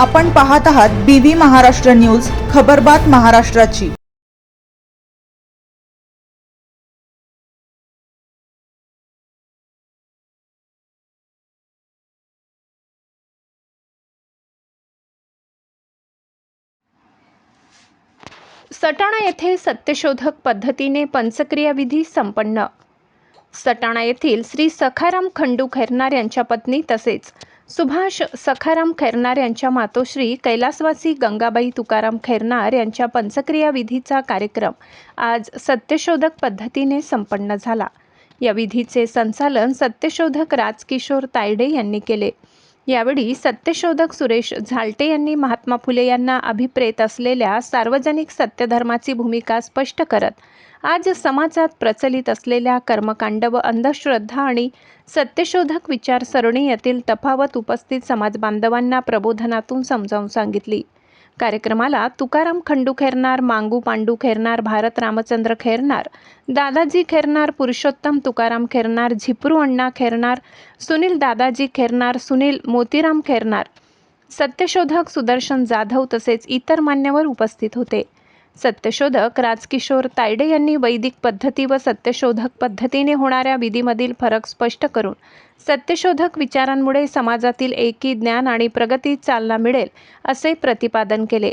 आपण पाहत आहात BV महाराष्ट्र न्यूज, खबरबात महाराष्ट्राची। सटाणा येथे सत्यशोधक पद्धतीने पंचक्रिया विधी संपन्न। सटाणा येथील श्री सखाराम खंडू खैरनार यांच्या पत्नी तसेच सुभाष सखाराम खैरनार यांच्या मातोश्री कैलासवासी गंगाबाई तुकाराम खैरनार यांच्या पंचक्रिया विधीचा कार्यक्रम आज सत्यशोधक पद्धतीने संपन्न झाला। या विधीचे संचालन सत्यशोधक राजकिशोर तायडे यांनी केले। यावेळी सत्यशोधक सुरेश झालटे यांनी महात्मा फुले यांना अभिप्रेत असलेल्या सार्वजनिक सत्यधर्माची भूमिका स्पष्ट करत आज समाजात प्रचलित असलेल्या कर्मकांड व अंधश्रद्धा आणि सत्यशोधक विचारसरणी यातील तफावत उपस्थित समाज बांधवांना प्रबोधनातून समजावून सांगितली। कार्यक्रमाला तुकाराम खंडू खैरनार, मांगू पांडू खैरनार, भारत रामचंद्र खैरनार, दादाजी खैरनार, पुरुषोत्तम तुकाराम खैरनार, झिपरू अण्णा खैरनार, सुनील दादाजी खैरनार, सुनील मोतीराम खैरनार, सत्यशोधक सुदर्शन जाधव तसेच इतर मान्यवर उपस्थित होते। सत्यशोधक राजकिशोर तायडे यांनी वैदिक पद्धती व सत्यशोधक पद्धतीने होणाऱ्या विधीमधील फरक स्पष्ट करून सत्यशोधक विचारांमुळे समाजातील एकी, ज्ञान आणि प्रगतीस चालना मिळेल असे प्रतिपादन केले।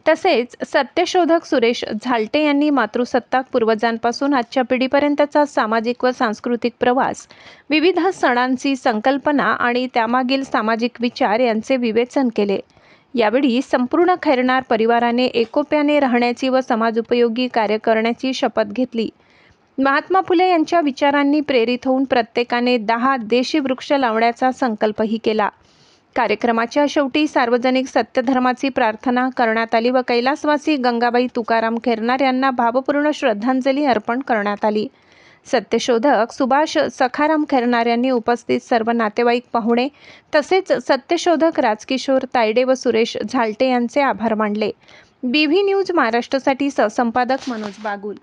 तसेच सत्यशोधक सुरेश झालटे यांनी मातृसत्ताक पूर्वजांपासून आजच्या पिढीपर्यंतचा सामाजिक व सांस्कृतिक प्रवास, विविध सणांची संकल्पना आणि त्यामागील सामाजिक विचार यांचे विवेचन केले। यावेळी संपूर्ण खैरनार परिवाराने एकोप्याने राहण्याची व समाजोपयोगी कार्य करण्याची शपथ घेतली। महात्मा फुले यांच्या विचारांनी प्रेरित होऊन प्रत्येकाने 10 देशी वृक्ष लावण्याचा संकल्पही केला। कार्यक्रमाच्या शेवटी सार्वजनिक सत्यधर्माची प्रार्थना करण्यात आली व कैलासवासी गंगाबाई तुकाराम खैरनार यांना भावपूर्ण श्रद्धांजली अर्पण करण्यात आली। सत्यशोधक सुभाष सखाराम खैरनार यांनी उपस्थित सर्व नातेवाईक, पाहुणे तसेच सत्यशोधक राजकिशोर तायडे व सुरेश झालटे यांचे आभार मानले। BV न्यूज महाराष्ट्रासाठी सहसंपादक मनोज बागुल।